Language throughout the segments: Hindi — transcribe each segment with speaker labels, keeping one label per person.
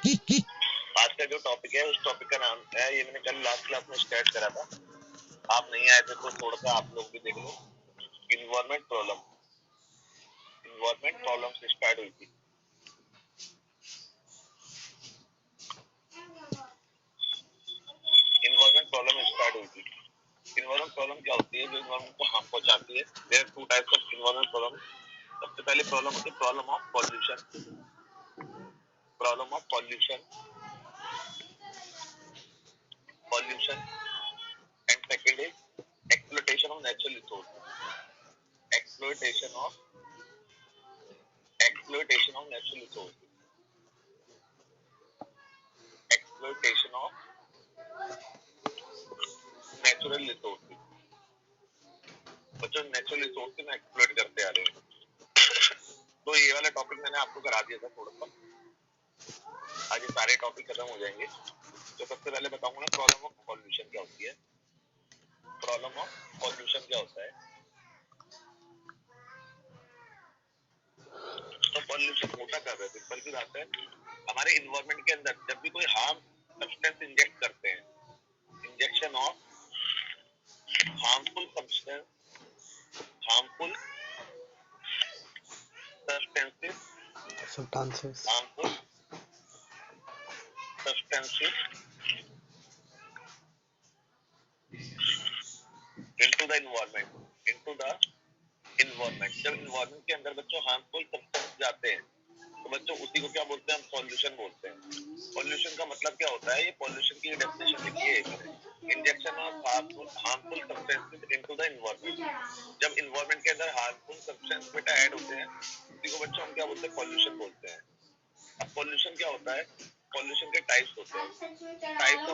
Speaker 1: आज का जो टॉपिक है उस टॉपिक का नाम है, ये मैंने कल लास्ट क्लास में स्टार्ट करा था, आप नहीं आए थे तो थोड़ा सा आप लोग भी देख लो। इन्वायरमेंट प्रॉब्लम से स्टार्ट हुई थी। इन्वायरमेंट प्रॉब्लम स्टार्ट हुई थी। इन्वायरमेंट प्रॉब्लम क्या होती है? जो इन्वायरमेंट को हार्म पहुंचाती है। There are two types of environment problem. सबसे पहले प्रॉब्लम होती है problem of pollution and second is exploitation of natural resource. Exploitation of natural resource. Exploitation of natural resource. बच्चों नेचुरल रिसोर्स में एक्सप्लॉइट करते आ रहे हैं। तो ये वाला टॉपिक मैंने आपको करा दिया था थोड़ा सा। आज ये सारे टॉपिक खत्म हो जाएंगे। तो सबसे पहले बताऊंगा ना प्रॉब्लम ऑफ पॉल्यूशन क्या होती है। प्रॉब्लम ऑफ पॉल्यूशन क्या होता है? तो पॉल्यूशन होता क्या है? सिंपल सी बात है, हमारे इन्वायरमेंट के अंदर जब भी कोई हार्म सब्सटेंस इंजेक्ट करते हैं, injection of harmful substances into the environment. जब इन्वायरमेंट के अंदर बच्चों हार्मफुल सब्सटेंस जाते हैं तो बच्चों उसी को क्या बोलते हैं? हम पॉल्यूशन बोलते हैं। पॉल्यूशन का मतलब क्या होता है? ये पॉल्यूशन की डेफिनेशन लिखिए। Injection of harmful substances into the environment. जब इन्वायरमेंट के अंदर हार्मफुल सब्सटेंस बेटा ऐड होते हैं, उसी को बच्चों हम क्या बोलते हैं? पॉल्यूशन बोलते हैं। अब पॉल्यूशन क्या होता है? पॉल्यूशन के टाइप्स होते हैं। Types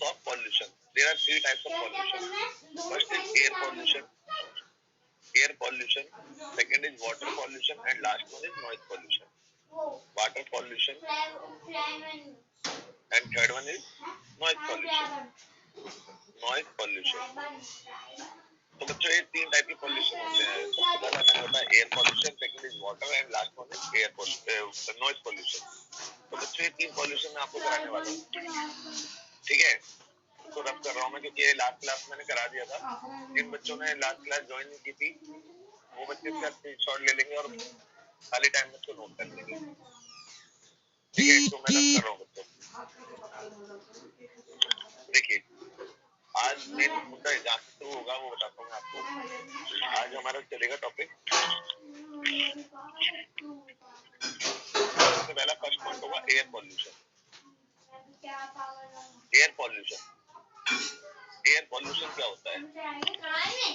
Speaker 1: of pollution. There are three types of pollution. First is air pollution. Second is water pollution, and last one is noise pollution. Water pollution, and third one is noise pollution. तो बच्चों ये तीन टाइप के पॉल्यूशन होते हैं। सबसे पहला मैंने बताया air pollution, second is water and last one is noise pollution. तो बच्चों ये तीन पॉल्यूशन मैं आपको कराने वाला हूँ, ठीक है? तो रब कर रहा हूँ मैं, क्योंकि लास्ट क्लास मैंने करा दिया था। जिन बच्चों ने लास्ट क्लास ज्वाइन नहीं की थी वो बच्चे इसका स्क्रीनशॉट ले लेंगे और खाली टाइम में इसको नोट कर लेंगे, ठीक है? तो मैं रब कर रहा हूँ बच्चों। देखिए आज मेन मुद्दा जहाँ से शुरू होगा वो बताता हूँ आपको। आज हमारा चलेगा टॉपिक, सबसे पहला फर्स्ट पॉइंट होगा एयर पॉल्यूशन। एयर पॉल्यूशन क्या होता है?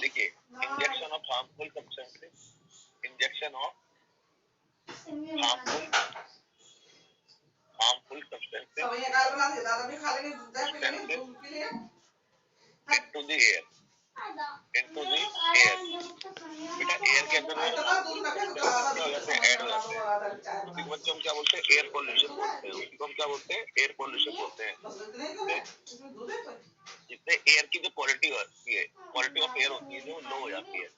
Speaker 1: देखिए injection of harmful substances into the air. बेटा एयर के अंदर क्या हो जाते हैं? ऐड हो जाते हैं। उसी को बच्चों हम क्या बोलते हैं? एयर पॉल्यूशन बोलते हैं। उसी को हम क्या बोलते हैं? एयर पॉल्यूशन बोलते हैं। जिससे एयर की जो क्वालिटी होती है, क्वालिटी ऑफ एयर होती है, जो लो हो जाती है।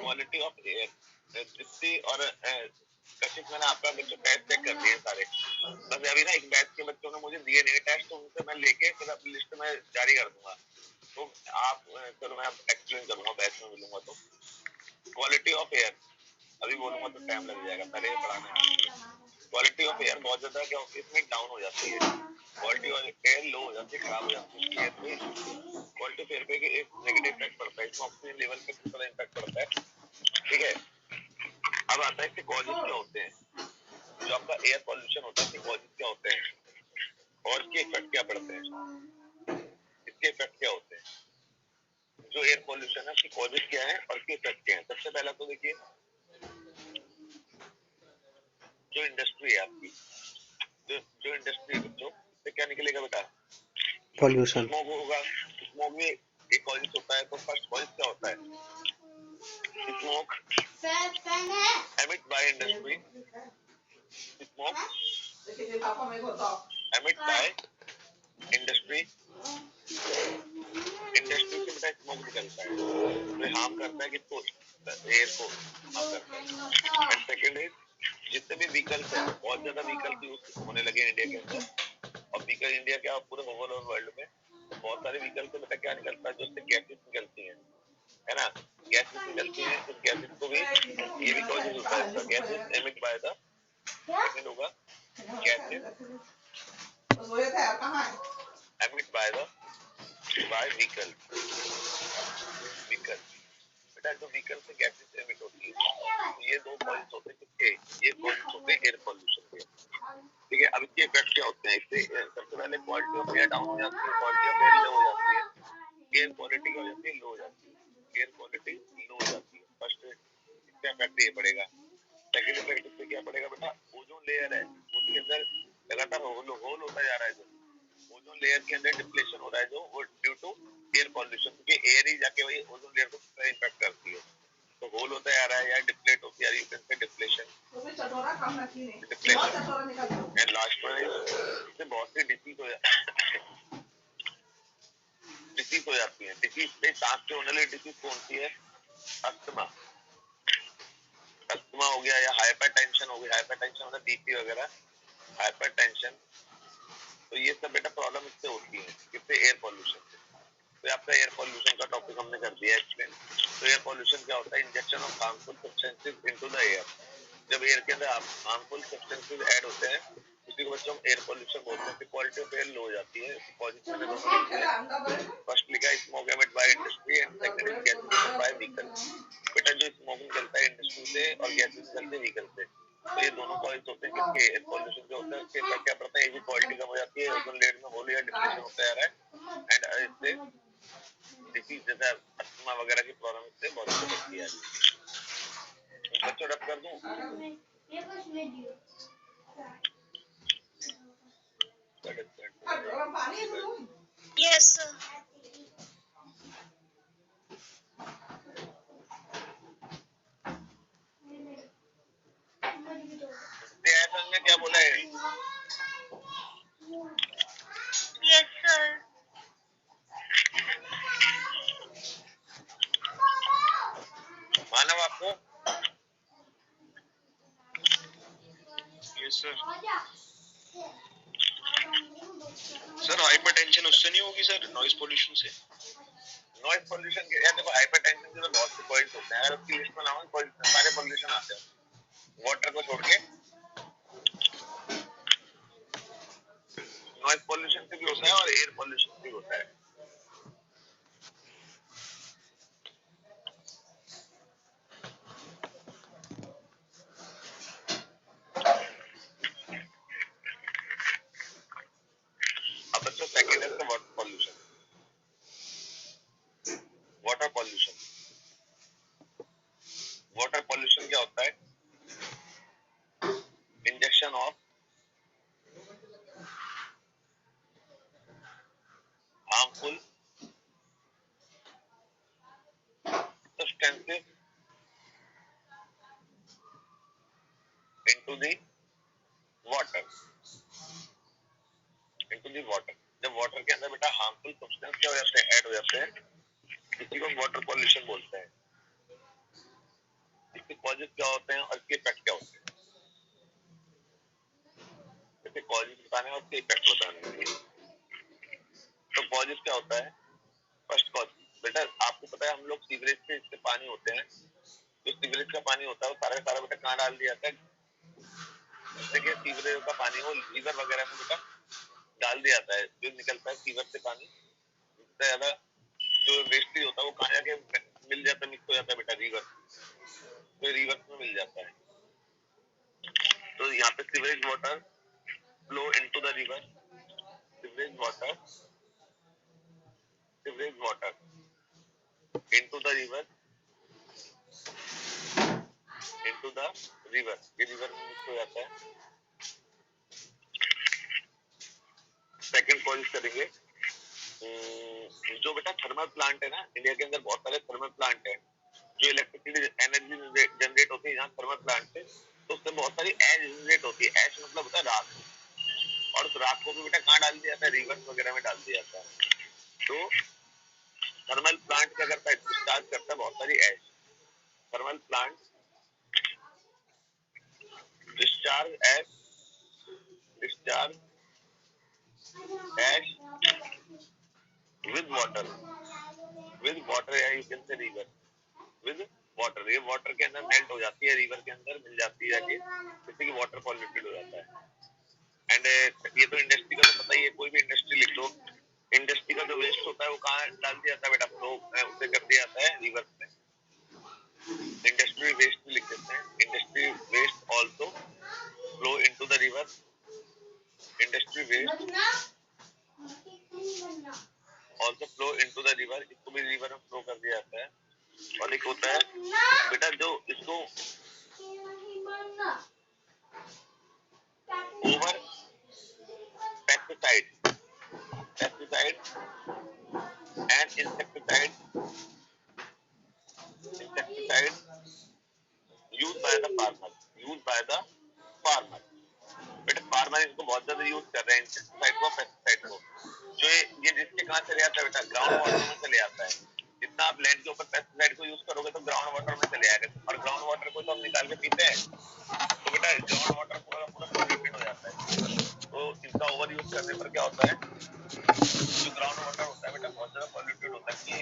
Speaker 1: क्वालिटी ऑफ एयर जिससे और कशिश मैंने आपका बच्चों टेस्ट चेक कर दिए सारे। बस अभी ना एक बैच के बच्चों ने मुझे दिए नहीं टेस्ट, तो उनसे मैं लेके फिर अपनी लिस्ट में जारी कर दूंगा। तो आप चलो मैं एक्सप्लेन करूंगा बैच में मिलूंगा तो। क्वालिटी ऑफ एयर अभी बोलूंगा तो टाइम लग जाएगा, पहले ये पढ़ाने। क्वालिटी ऑफ एयर बहुत ज्यादा क्या होती है इसमें डाउन हो जाती है। क्वालिटी ऑफ एयर लो हो जाती है, खराब हो जाती है। एयर पे क्वालिटी ऑफ एयर पे एक नेगेटिव इफेक्ट पड़ता है, इसमें ऑक्सीजन लेवल पे कितना इम्पैक्ट पड़ता है, ठीक है? अब आता है इसके कॉजेस क्या होते हैं। जो आपका एयर पॉल्यूशन होता है इसके कॉजेस क्या होते हैं और इसके इफेक्ट क्या पड़ते हैं। इसके इफेक्ट क्या होते हैं? जो एयर पॉल्यूशन है उसकी कॉजेस क्या है और इसके इफेक्ट क्या है? सबसे पहला तो देखिए जो इंडस्ट्री है आपकी, जो इंडस्ट्री है बच्चों, इससे क्या निकलेगा बेटा? पॉल्यूशन। स्मोक होगा। स्मोक में एक कॉजेस होता है। तो फर्स्ट कॉजेस क्या होता है? Smoke emit by industry. Smoke emit by industry. Industry से बेटा स्मोक निकलता है तो हार्म करता है किसको? एयर को हार्म करता है। एंड सेकंड इज जितने भी व्हीकल्स हैं, बहुत ज्यादा व्हीकल्स यूज होने लगे इंडिया के अंदर। और व्हीकल इंडिया क्या पूरे ओवरऑल वर्ल्ड में बहुत सारे व्हीकल से बेटा क्या निकलता है, जो उससे गैसेस निकलती है ना। गैसेस निकलती है, उस गैसेस को भी ये भी कॉजेज होता है इसका, gases emit by the, second होगा gases emit by the by vehicle. Vehicle बेटा जो व्हीकल से गैसेस एमिट होती है, तो ये दो कॉजेज होते हैं किसके, ये कॉजेज होते हैं एयर पॉल्यूशन के। ठीक है, अब इसके इफेक्ट क्या होते हैं, इससे सबसे पहले क्वालिटी ऑफ एयर डाउन हो जाती है, क्वालिटी ऑफ एयर लो हो जाती है, एयर क्वालिटी क्या हो जाती है, लो हो जाती है, एयर क्वालिटी लो हो जाती है। फर्स्ट इसका इफेक्ट ये पड़ेगा। सेकंड इफेक्ट इससे क्या पड़ेगा बेटा, ओजोन लेयर है उसके अंदर लगातार होल होता जा रहा है, जो ओजोन लेयर के अंदर डिप्लेशन हो रहा है, जो वो ड्यू टू एयर पॉल्यूशन, क्योंकि एयर ही जाके वही ओजोन लेयर को इम्पैक्ट करती है। तो होल होता जा रहा है या डिप्लेट होती जा रही है, डिप्लेशन एंड लास्ट वन इससे बहुत सी डिसीज हो जाती है। डिसीज से सांस के होने वाली डिसीज कौन सी है, अस्थमा, अस्थमा हो गया, या हाइपरटेंशन हो गया, हाइपरटेंशन मतलब बीपी वगैरह, हाइपरटेंशन। तो ये सब बेटा प्रॉब्लम इससे होती है, किससे, एयर पॉल्यूशन से। तो आपका एयर पॉल्यूशन का टॉपिक हमने कर दिया एक्सप्लेन। तो एयर पॉल्यूशन क्या होता है, injection of harmful substances into the air. जब एयर के अंदर हार्मफुल सब्सटेंसेस ऐड होते हैं, उसी को बच्चों हम एयर पॉल्यूशन बोलते हैं। क्वालिटी ऑफ एयर लो हो जाती है। पॉजिटिव मैंने दोनों लिखे हैं। फर्स्ट लिखा है smoke emit by industry and second is gases emit by vehicle. बेटा जो स्मोकिंग चलता है इंडस्ट्री से और गैसेस निकलते हैं व्हीकल से, तो ये दोनों कॉइल्स होते हैं किसके, एयर पॉल्यूशन जो होता है उसके इफेक्ट क्या पड़ता है, ये क्वालिटी कम हो जाती है, ओजोन लेयर में होल या डिप्लेशन होता जा रहा है एंड इससे डिसीज जैसे अस्थमा वगैरह की प्रॉब्लम इससे बहुत ज़्यादा बढ़ती है। बच्चों रब कर दूं
Speaker 2: Yes, sir.
Speaker 1: ने क्या बोला है,
Speaker 2: Yes, sir.
Speaker 1: मानव आपको,
Speaker 3: यस सर। सर हाइपरटेंशन उससे नहीं होगी सर, नॉइज पोल्यूशन से।
Speaker 1: नॉइज पोल्यूशन के यार देखो, हाइपरटेंशन के तो बहुत से पॉइंट्स होते हैं, अगर उसकी लिस्ट में लाऊं सारे पोल्यूशन आते हैं वाटर को छोड़ के। नॉइज पोल्यूशन से भी होता है और एयर पोल्यूशन भी होता है। अब बच्चों सेकंड है water pollution. Water pollution, water pollution क्या होता है, injection of harmful substances into the water, into the water। जब वाटर के अंदर बेटा हार्मफुल सब्सटेंस क्या हो जाते हैं, ऐड हो जाते हैं, इसी को वाटर पोल्यूशन बोलते हैं। इसके कॉजेज क्या होते हैं और इसके इफेक्ट क्या होते हैं, इसके कॉजेज बताने और इसके इफेक्ट बताने हैं। तो कॉजेज क्या होता है, फर्स्ट कॉज बेटा आपको पता है, हम लोग सीवरेज से इससे पानी होते हैं, जो सीवरेज का पानी होता है वो सारा सारा बेटा कहाँ डाल दिया जाता है, देखिए सीवरेज का पानी वो लीवर वगैरह में बेटा डाल दिया जाता है। जो निकलता है सीवर से पानी, जितना ज्यादा जो वेस्टेज होता है वो कहाँ जाके मिल जाता है, मिक्स हो जाता है बेटा रिवर, तो रिवर में मिल जाता है। तो यहाँ पे sewerage water flow into the river, sewerage water into the river, into the river, ये रिवर में मिक्स हो जाता है। सेकंड कॉज करेंगे, जो बेटा थर्मल प्लांट है ना, इंडिया के अंदर बहुत सारे थर्मल प्लांट है, जो इलेक्ट्रिसिटी एनर्जी जनरेट होती है यहाँ थर्मल प्लांट से, तो उससे बहुत सारी एश जनरेट होती है। एश मतलब होता है राख, और उस राख को भी बेटा कहाँ डाल दिया जाता है, रिवर वगैरह में डाल दिया जाता है। तो थर्मल प्लांट क्या करता है, डिस्चार्ज करता है बहुत सारी ash. Thermal plant discharge ash with water या you can say river with water. ये वाटर के अंदर मेल्ट हो जाती है, रिवर के अंदर मिल जाती है जाके, जिससे कि वाटर पॉल्यूटेड हो जाता है. एंड ये तो इंडस्ट्री का तो पता ही है, कोई भी इंडस्ट्री लिख लो, इंडस्ट्री का जो वेस्ट होता है वो कहाँ डाल दिया जाता है बेटा, फ्लो उसे कर दिया जाता है रिवर में. इंडस्ट्री वेस्ट लिख देते हैं, industry waste also flow into the river. Industry waste also flow into the river, इसको भी रिवर में फ्लो कर दिया जाता है. और एक होता है बेटा जो इसको over pesticide and insecticide use by the farmer. बेटा फार्मर इसको बहुत ज्यादा यूज कर रहे हैं इंसेक्टिसाइड को, पेस्टिसाइड को. जो ये जिसके कहाँ चले जाता है बेटा, ग्राउंड वाटर में चले जाता है. जितना आप लैंड के ऊपर पेस्टिसाइड को यूज करोगे तो ग्राउंड वाटर में चले जाएगा, और ग्राउंड वाटर को तो हम निकाल के पीते हैं, तो बेटा ग्राउंड वाटर पूरा पॉल्यूटेड हो जाता है. तो इनका ओवर यूज करने पर क्या होता है, जो ग्राउंड वाटर होता है बेटा बहुत ज्यादा पॉल्यूटेड होता है. ये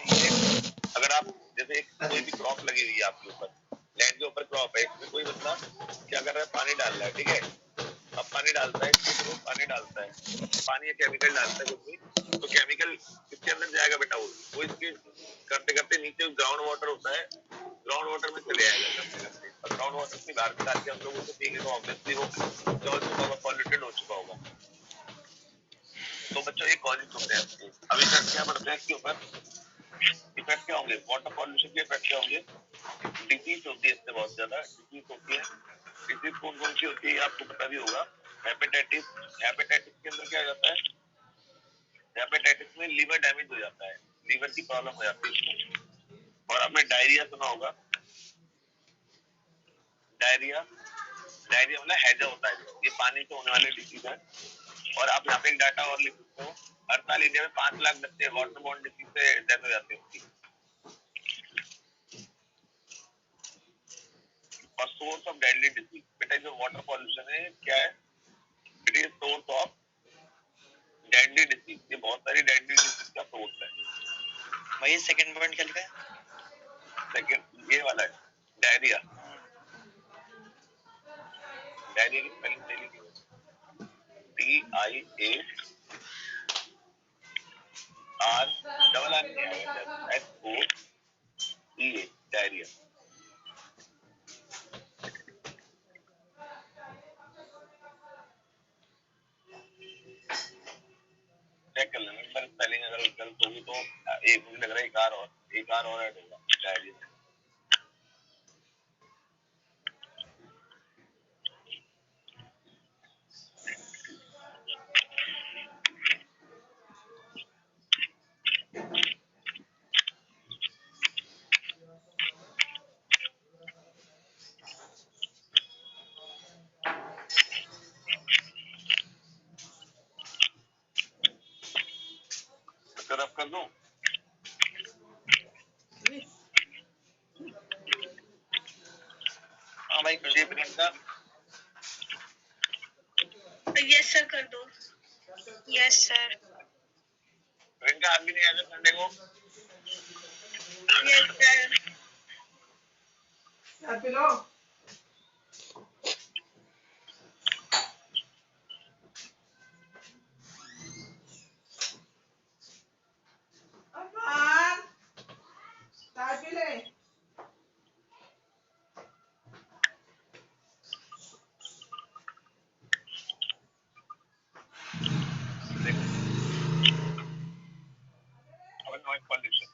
Speaker 1: अगर आप जैसे कोई भी क्रॉप लगी हुई है आपके ऊपर, लैंड के ऊपर क्रॉप है, इसमें कोई बंदा क्या कर रहा है, पानी डाल रहा है, ठीक है. अब पानी डालता है, पानी डालता है, पानी या केमिकल डालता है कुछ भी, तो केमिकल इसके अंदर जाएगा बेटा, वो इसके करते करते नीचे ग्राउंड वाटर होता है, ग्राउंड वाटर में चले जाएगा करते करते, और ग्राउंड वाटर से बाहर निकाल के हम लोग उसे पिएंगे तो ऑब्वियसली वो क्या हो चुका होगा, पॉल्यूटेड हो चुका होगा. तो बच्चों ये कॉजेस होते हैं. अभी तक क्या पढ़ते हैं इसके ऊपर, इफेक्ट क्या होंगे, वाटर पॉल्यूशन के इफेक्ट क्या होंगे. डिजीज होती है इससे, बहुत ज्यादा डिजीज होती है. डिजीज कौन कौन सी होती है आपको पता भी होगा. हेपेटाइटिस के अंदर क्या हो जाता है, हेपेटाइटिस में लीवर डैमेज हो जाता है, लीवर की प्रॉब्लम हो जाती है इसको. और आपने डायरिया सुना होगा, डायरिया मतलब हैजा होता है, ये पानी से होने वाले डिजीज है. और आप यहाँ पे एक डाटा और लिख सकते हो, हर साल इंडिया में 5 लाख बच्चे वाटरबोर्न डिजीज से डेथ हो जाती है उसकी. और सोर्स ऑफ डेडली डिजीज, बेटा जो वाटर पॉल्यूशन है क्या है, it is source of deadly disease. ये बहुत सारी डेडली डिजीज का सोर्स है.
Speaker 4: वही सेकंड पॉइंट क्या लिखा है,
Speaker 1: सेकंड ये वाला है डायरिया. डायरिया की स्पेलिंग दे लीजिए, DIARRSOEA, डायरिया. चेक कर लेना सर, स्पेलिंग अगर गलत होगी तो एक मुझे लग रहा है एक आर और ऐड होगा डायरिया. रफ कर दूं,
Speaker 4: हाँ भाई कर दो.
Speaker 1: प्रियंका.
Speaker 2: यस सर कर दो. Yes sir.
Speaker 1: प्रियंका आप भी नहीं आए संडे को.
Speaker 2: Yes sir.
Speaker 1: Noise pollution,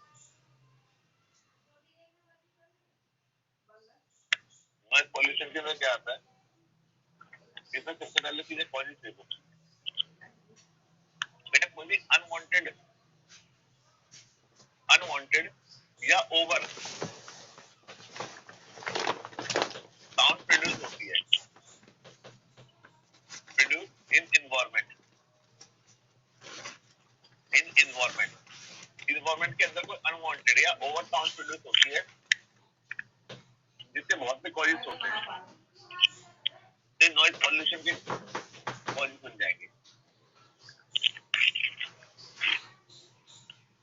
Speaker 1: noise pollution के अंदर क्या आता है, इसमें सबसे पहले चीजें कॉजेस देखो बेटा. कोई भी अनवांटेड या ओवर साउंड प्रोड्यूस होती है, प्रोड्यूस इन इन्वायरमेंट के अंदर कोई अनवांटेड या ओवर साउंड प्रोड्यूस होती है, जिससे बहुत से कॉजेस होते हैं. ये नॉइज पॉल्यूशन के कॉज बन जाएंगे।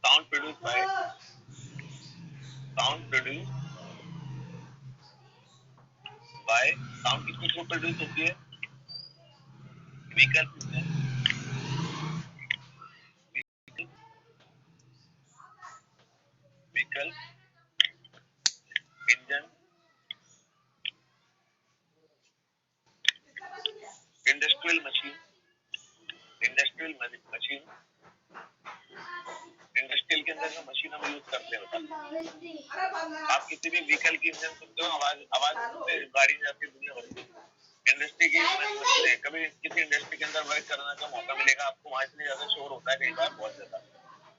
Speaker 1: साउंड प्रोड्यूस बाय साउंड किसके थ्रू प्रोड्यूस होती है? Vehicle engine, industrial machine, industrial के अंदर जो मशीन हम यूज करते हैं, आप किसी भी व्हीकल की इंजन सुनते हो, आवाज से गाड़ी जाती है दुनिया भर की। इंडस्ट्री की कभी किसी इंडस्ट्री के अंदर वर्क करने का मौका मिलेगा आपको, वहाँ इतनी ज्यादा शोर होता है, कई बार बहुत ज्यादा।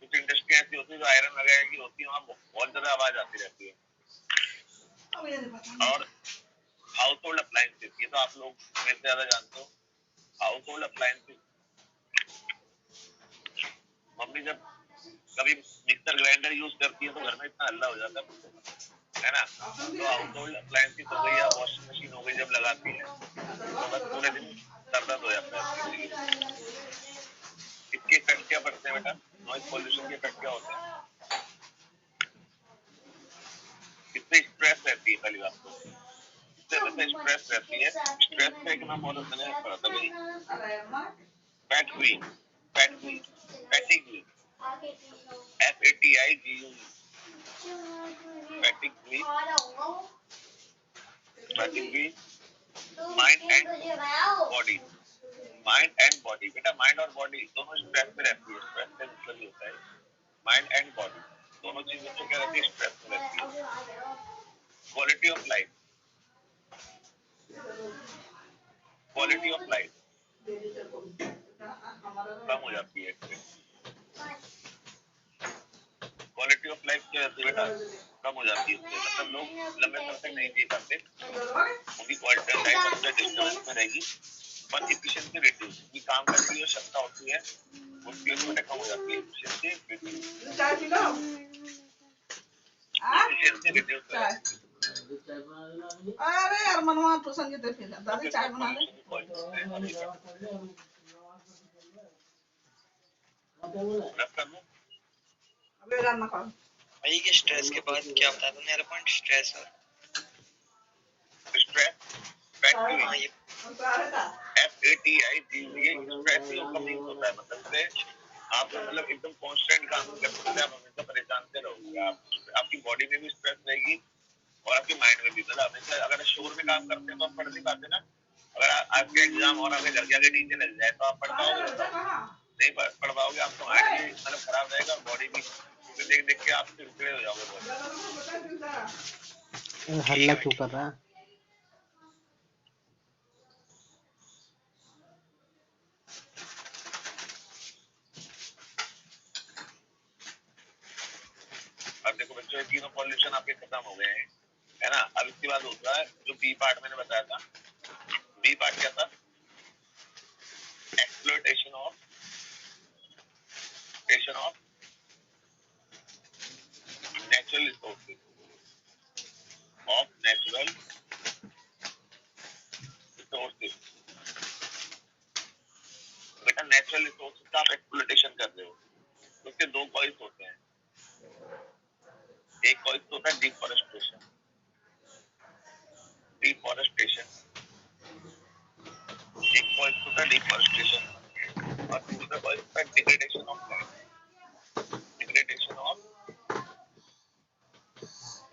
Speaker 1: कुछ इंडस्ट्री ऐसी होती है जो आयरन वगैरह की होती है, वहाँ बहुत ज्यादा आवाज आती रहती है। और हाउस होल्ड अप्लायंसेस, ये तो आप लोग मेरे से ज्यादा जानते हो। हाउस होल्ड अप्लायंसेस, मम्मी जब कभी मिक्सर ग्राइंडर यूज करती है तो घर में इतना हल्ला हो जाता है ना। तो हाउस होल्ड अप्लायंसेस हो गई या वॉशिंग मशीन हो गई, जब लगाती है तो बस पूरे दिन दर्द हो जाता है। इसके इफेक्ट क्या पड़ते हैं बेटा? नॉइज पॉल्यूशन के इफेक्ट क्या होते हैं? इससे स्ट्रेस रहती है, पहली बात तो स्ट्रेस रहती है। स्ट्रेस का एक नाम और होता है fatigue, FATIGUE, fatigue, mind and body. बेटा माइंड और बॉडी दोनों स्ट्रेस में रहती है। स्ट्रेस का मतलब होता है माइंड एंड बॉडी दोनों चीजों से क्या रहती है? स्ट्रेस में रहती है। क्वालिटी ऑफ लाइफ कम हो जाती है। क्वालिटी ऑफ लाइफ क्या रहती है बेटा? कम हो जाती है। मतलब लोग लंबे समय तक नहीं जी पाते, उनकी क्वालिटी ऑफ लाइफ डिस्टर्बेंस में रहेगी। पर एफिशिएंसी रिड्यूस, की काम करने की जो क्षमता होती है उसकी बेटा कम हो जाती है। Efficiency reduce.
Speaker 5: अरे यार मनवा तो संगीत फिर दादी चाय बना ले। अबे गाना खा।
Speaker 4: भाई के स्ट्रेस के बाद क्या बता दूं मेरा पॉइंट? स्ट्रेस है।
Speaker 1: स्ट्रेस FATIGUE स्ट्रेस ही उसका मीनिंग होता है। मतलब से आप मतलब एकदम कांस्टेंट काम करते हैं, आप हमेशा परेशान से रहोगे। आपकी बॉडी में भी स्ट्रेस रहेगी और आपके माइंड में भी। मतलब हमेशा अगर शोर में काम करते हैं तो आप पढ़ नहीं पाते ना। अगर आपके एग्जाम और आपके घर के आगे डीजे लग जाए तो आप पढ़ पाओगे? नहीं पढ़ पाओगे। आपका माइंड भी मतलब खराब रहेगा और बॉडी भी देख देख के आप चिड़चिड़े हो जाओगे बहुत।
Speaker 6: हल्ला क्यों कर रहा है?
Speaker 1: अब देखो बच्चों, तीनों पॉल्यूशन आपके खत्म हो गए हैं, है ना। अब इसके बाद होता है जो बी पार्ट मैंने बताया था। बी पार्ट क्या था? एक्सप्लॉयटेशन ऑफ नेचुरल रिसोर्सेज बेटा नेचुरल रिसोर्सेज का आप एक्सप्लॉयटेशन कर रहे हो। उसके दो पॉइंट्स होते हैं। एक पॉइंट होता है डिफॉरेस्टेशन एक पॉइंट होता है डिफॉरेस्टेशन और दूसरा पॉइंट होता है degradation of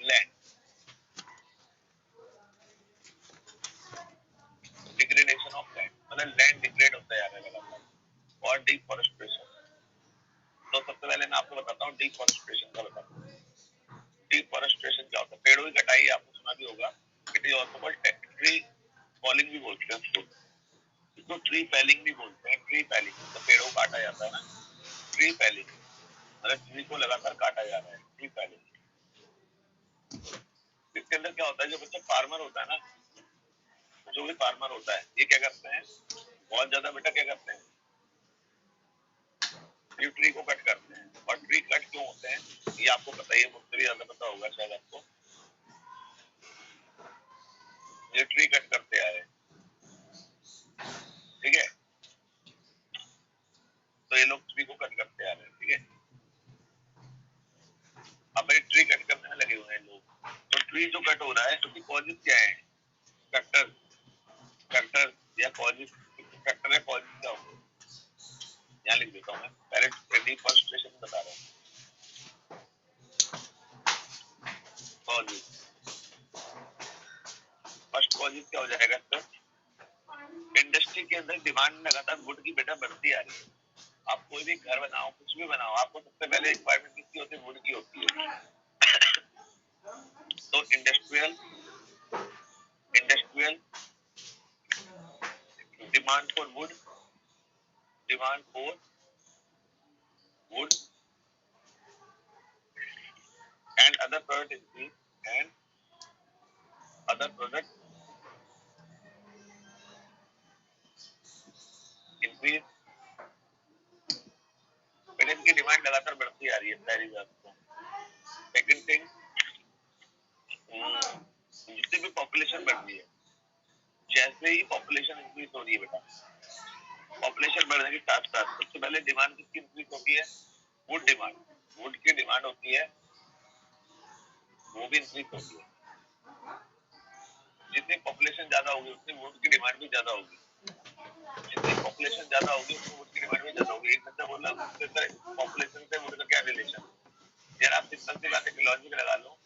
Speaker 1: land. Degradation of land मतलब लैंड डिग्रेड होता है लगातार। और डिफॉरेस्टेशन, तो सबसे पहले मैं आपको बताता हूँ डिफॉरेस्टेशन का बताता हूँ। डिफॉरेस्टेशन क्या होता है? पेड़ों की कटाई, आपने सुना भी होगा। It is also called tree falling भी बोलते हैं इसको ट्री फैलिंग भी बोलते हैं। ट्री फैलिंग तो पेड़ों को काटा जाता है ना। ट्री फैलिंग मतलब ट्री को लगातार काटा जा रहा है। Tree falling. इसके अंदर क्या होता है? जो बच्चा फार्मर होता है ना, जो भी फार्मर होता है, ये क्या करते हैं? बहुत ज्यादा बेटा क्या करते हैं? ये ट्री को कट करते हैं। और ट्री कट क्यों होते हैं ये आपको पता ही है, मुझसे भी ज्यादा पता होगा शायद आपको। ये ट्री कट करते आए ठीक है, तो ये लोग ट्री को कट करते आ रहे हैं, ठीक है। अब भाई ट्री कट करने में लगे हुए हैं लोग, तो ट्री जो कट हो रहा है उसकी कॉजेज क्या है, कटर कटर या कॉजेज, कटर है कॉजेज क्या होगा, यहाँ लिख देता हूँ मैं, पहले डिफॉरेस्टेशन बता रहा हूँ। कॉजेज, फर्स्ट कॉजेज क्या हो जाएगा सर, इंडस्ट्री के अंदर डिमांड लगातार वुड की बेटा बढ़ती आ रही है। आप कोई भी घर बनाओ, कुछ भी बनाओ, आपको सबसे पहले रिक्वायरमेंट किसकी होती है, वुड की होती है। तो industrial demand for would and other product increase and other product increase, patent की डिमांड लगातार बढ़ती आ रही है, पहली बात तो। सेकंड थिंग, जितनी भी पॉपुलेशन बढ़ रही है, जैसे ही पॉपुलेशन इंक्रीज हो रही है बेटा, पॉपुलेशन बढ़ने के साथ साथ सबसे पहले डिमांड किसकी इंक्रीज होती है, वुड डिमांड, वुड की डिमांड होती है, वो भी इंक्रीज होती है। जितनी पॉपुलेशन ज्यादा होगी उतनी वुड की डिमांड भी ज्यादा होगी, जितनी पॉपुलेशन ज्यादा होगी उतनी वुड की डिमांड भी ज्यादा होगी। एक बच्चा बोला पॉपुलेशन से वुड का क्या रिलेशन, यार आप सिंपल सी बात है, लॉजिक लगा लो।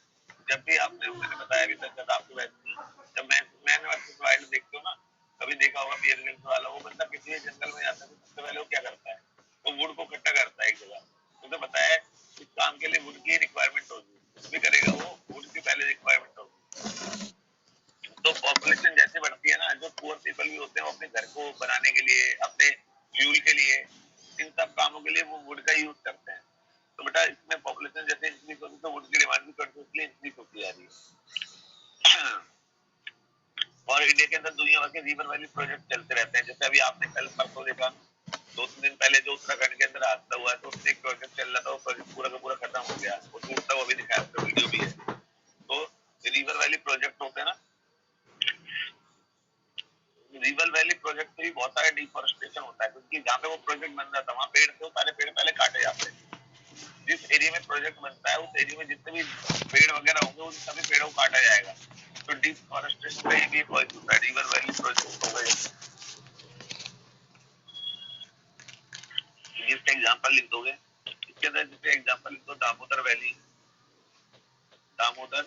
Speaker 1: जब भी मैंने बताया अभी तक आपको वैसे, जब मैंने वाइल्ड देखते हो ना, कभी देखा होगा बियर ग्रिल्स वाला, वो बंदा किसी जंगल में जाता है तो सबसे पहले वो क्या करता है, वो वुड को इकट्ठा करता है एक जगह। उसे पता है इस काम के लिए वुड की रिक्वायरमेंट होगी, कुछ भी करेगा वो वुड की पहले रिक्वायरमेंट होगी। तो पॉपुलेशन जैसे बढ़ती है ना, जो पुअर पीपल भी होते हैं वो अपने घर को बनाने के लिए, अपने फ्यूल के लिए, इन सब कामों के लिए वो वुड का यूज करते हैं। तो बेटा इसमें पॉपुलेशन जैसे इंक्रीज होती है तो वुड की डिमांड भी कंटिन्यूसली इंक्रीज होती जा रही है। और इंडिया के अंदर दुनिया भर के रिवर वैली प्रोजेक्ट चलते रहते हैं। जैसे अभी आपने कल परसों देखा, 2-3 दिन पहले जो उत्तराखंड के अंदर हादसा हुआ है, तो उसमें एक प्रोजेक्ट चल रहा था, वो प्रोजेक्ट पूरा का पूरा खत्म हो गया, वो टूटता हुआ भी दिखाया, उसका वीडियो भी है। तो रिवर वैली प्रोजेक्ट होते हैं ना, रिवर वैली प्रोजेक्ट से भी बहुत सारा डिफॉरेस्टेशन होता है, क्योंकि जहाँ पे वो प्रोजेक्ट बन रहा था वहाँ पेड़ थे, वो सारे पेड़ पहले काटे जाते हैं। जिस एरिया में प्रोजेक्ट बनता है उस एरिया में जितने भी पेड़ वगैरह होंगे उन सभी पेड़ों को काटा जाएगा। तो डिफॉरेस्टेशन का भी एक वॉइस होता है, रिवर वैली प्रोजेक्ट हो गए। जिसका एग्जांपल लिख दोगे, इसके अंदर जैसे एग्जांपल लिख दो, Damodar valley, Damodar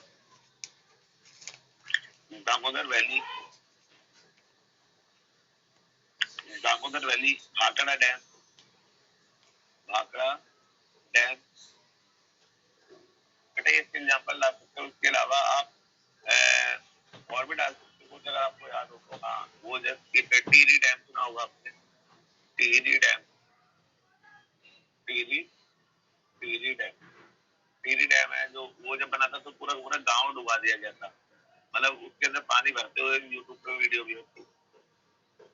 Speaker 1: Damodar valley, Damodar valley, Bhakra dam, Bhakra dam, बेटा इसके एग्जांपल ला सकते हो। उसके अलावा आप और भी डाल सकते हो, अगर आपको याद हो तो। हाँ, वो जैसे टिहरी डैम सुना होगा आपने, Tehri dam, Tehri Tehri dam, Tehri dam है जो, वो जब बना था तो पूरा पूरा गांव डुबा दिया गया था, मतलब उसके अंदर पानी भरते हुए यूट्यूब पे वीडियो भी होती।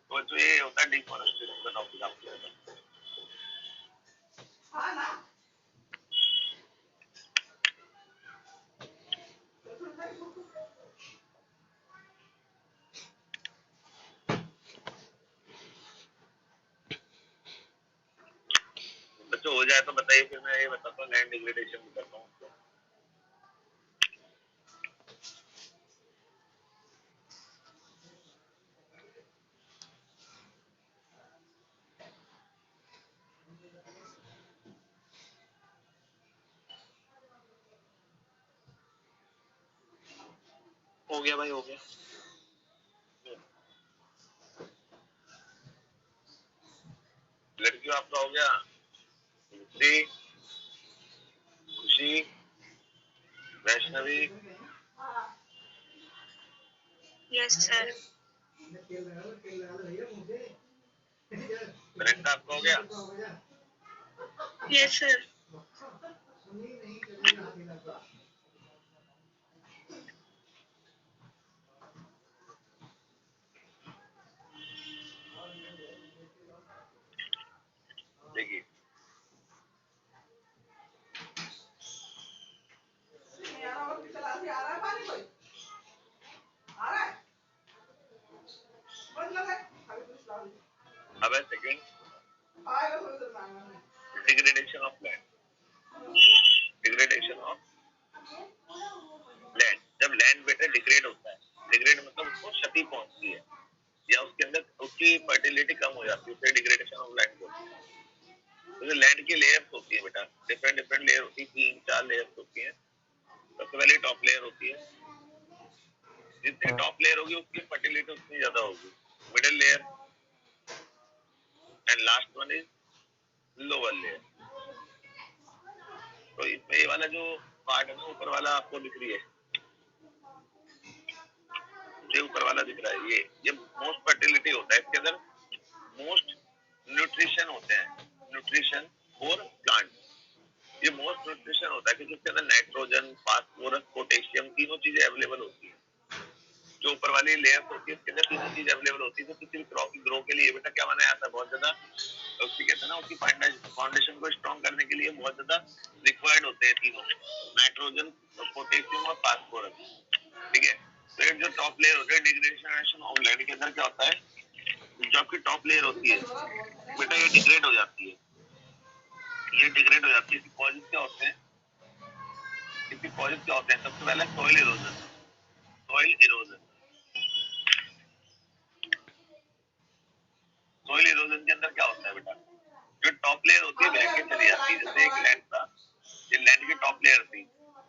Speaker 1: तो जो ये होता है डिफॉरेस्टेशन का टॉपिक आपको होता है। बच्चों हो जाए तो बताइए, फिर मैं ये बताता हूँ लैंड डिग्रेडेशन भी करता हूँ।
Speaker 4: हो गया भाई, हो गया।
Speaker 1: लड़कियों आपका हो गया, खुशी, खुशी, वैष्णवी,
Speaker 2: यस सर।
Speaker 1: प्रियंका आपका हो गया।
Speaker 2: Yes sir.
Speaker 1: देखिए अब है second degradation of land. Degradation of land, जब लैंड बेटा डिग्रेड होता है, डिग्रेड मतलब उसको क्षति पहुंचती है या उसके अंदर उसकी फर्टिलिटी कम हो जाती है, उसे डिग्रेडेशन ऑफ लैंड बोलते हैं। तो लैंड की लेयर्स होती है बेटा, डिफरेंट डिफरेंट लेयर होती है, 3-4 लेयर्स होती है। सबसे पहले टॉप लेयर होती है, जितनी टॉप लेयर होगी उसकी फर्टिलिटी उतनी ज्यादा होगी। Middle layer and last one is lower layer. तो इसमें ये वाला जो पार्ट है ना ऊपर वाला आपको दिख रही है, जो ऊपर वाला दिख रहा है, ये मोस्ट फर्टिलिटी होता है, इसके अंदर मोस्ट न्यूट्रिशन होते हैं, न्यूट्रिशन फॉर प्लांट। ये मोस्ट न्यूट्रिशन होता है क्योंकि इसके अंदर नाइट्रोजन, फास्फोरस, पोटेशियम तीनों चीजें अवेलेबल होती है। जो ऊपर वाली लेयर होती है उसके अंदर तीनों चीजें अवेलेबल होती है। तो किसी भी क्रॉप की ग्रो के लिए बेटा क्या बनाया जाता है, बहुत ज्यादा उसकी कहते हैं ना, उसकी फाउंडेशन को स्ट्रॉन्ग करने के लिए बहुत ज्यादा रिक्वायर्ड होते हैं तीनों, नाइट्रोजन, पोटेशियम और फास्फोरस। ठीक है, तो एक जो टॉप लेयर होती है डिग्रेडेशन ऑफ लैंड के अंदर क्या होता है, जो आपकी टॉप लेयर होती है बेटा ये डिग्रेड हो जाती है, ये डिग्रेड हो जाती है। इसके कॉजेज क्या होते हैं, इसके कॉजेज क्या होते हैं, सबसे पहले soil erosion. Soil erosion, soil erosion के अंदर क्या होता है बेटा, जो टॉप लेयर होती है बह के चली जाती है। जैसे एक लैंड था, ये लैंड की टॉप लेयर थी,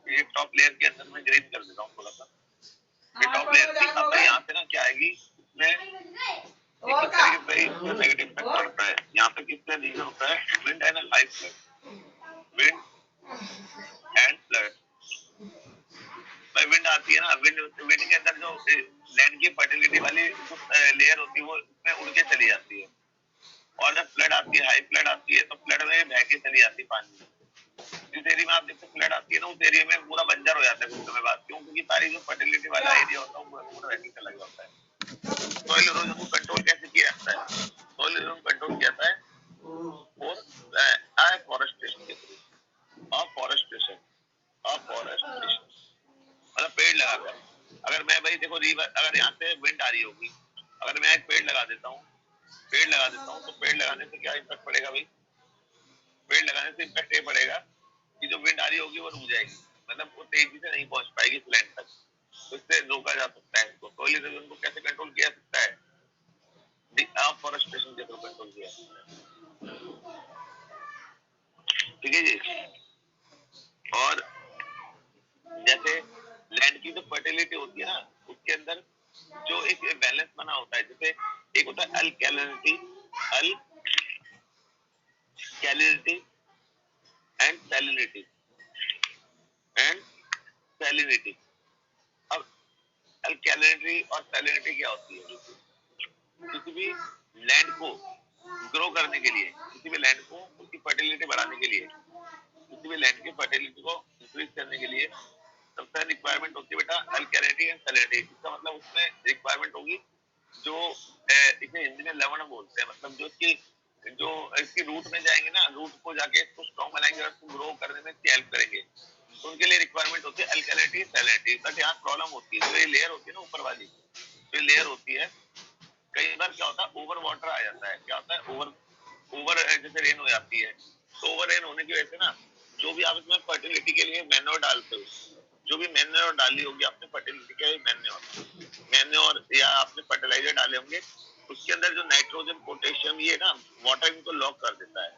Speaker 1: ये टॉप लेयर के अंदर मैं ग्रीन कर देता हूँ थोड़ा सा, ये टॉप लेयर थी। अब यहाँ पे ना क्या आएगी, इसमें नेगेटिव इम्पैक्ट पड़ता है। यहाँ पे किसका रीजन होता है, wind and high flood, wind and flood. भाई विंड आती है ना, विंड के अंदर जो लैंड की फर्टिलिटी वाली लेयर होती है वो उसमें उड़ के चली जाती है, और जब फ्लड आती है, हाई फ्लड आती है, तो फ्लड में बह के चली जाती है पानी। जिस एरिया में आप देखते फ्लड आती है ना, उस एरिया में पूरा बंजर हो जाता है कुछ समय बाद। क्यों, क्योंकि सारी जो फर्टिलिटी वाला एरिया होता है वो पूरा बह के चला जाता है। सॉइल इरोजन को कंट्रोल कैसे किया जाता है, सॉइल इरोजन कंट्रोल किया जाता है और फॉरेस्टेशन के थ्रू, अफॉरेस्टेशन, अफॉरेस्टेशन मतलब पेड़ लगाकर। अगर मैं भाई देखो रिवर, अगर यहाँ से विंड आ रही होगी, अगर मैं एक पेड़ लगा देता हूँ, पेड़ लगा देता हूँ, तो पेड़ लगाने से क्या इम्पैक्ट पड़ेगा भाई, पेड़ लगाने से इम्पैक्ट ये पड़ेगा कि जो विंड आ रही होगी वो रुक जाएगी, मतलब वो तेजी से नहीं पहुंच पाएगी इस लैंड तक। तो इससे रोका जा सकता है इसको। सॉइल इरोजन को कैसे कंट्रोल किया जा सकता है, अफॉरेस्टेशन के थ्रू कंट्रोल किया जा सकता है। ठीक है जी। और जैसे लैंड की जो फर्टिलिटी होती है ना, उसके अंदर जो एक बैलेंस बना होता है, जैसे एक होता है अल्कैलिनिटी, अल्कैलिनिटी एंड सैलिनिटी, एंड सैलिनिटी। अब अल्कैलिनिटी और सैलिनिटी क्या होती है, किसी भी लैंड को ग्रो करने के लिए, किसी भी लैंड को उसकी फर्टिलिटी बढ़ाने के लिए, किसी भी लैंड की फर्टिलिटी को इंक्रीज करने के लिए सबसे रिक्वायरमेंट होती है बेटा अल्कैलिनिटी एंड सैलिनिटी। इसका मतलब उसमें रिक्वायरमेंट होगी जो इसे हिंदी में लवण बोलते हैं, मतलब जो इसकी रूट में जाएंगे ना, रूट को जाके इसको स्ट्रॉन्ग बनाएंगे और इसको ग्रो करने में इसकी हेल्प करेंगे, तो उनके लिए रिक्वायरमेंट होती है अल्कैलिनिटी, सैलिनिटी। बट यहाँ प्रॉब्लम होती है, जो ये लेयर होती है ना ऊपर वाली, जो लेयर होती है, कई बार क्या होता है ओवर वाटर आ जाता है। क्या होता है, ओवर जैसे रेन हो जाती है, तो ओवर रेन होने की वजह से ना जो भी आप इसमें फर्टिलिटी के लिए मैन्योर डालते हो, जो भी मैन्योर डाली होगी आपने फर्टिलिटी के लिए, मैन्योर या आपने फर्टिलाइजर डाले होंगे, उसके अंदर जो नाइट्रोजन, पोटेशियम, ये ना वाटर इनको लॉक कर देता है,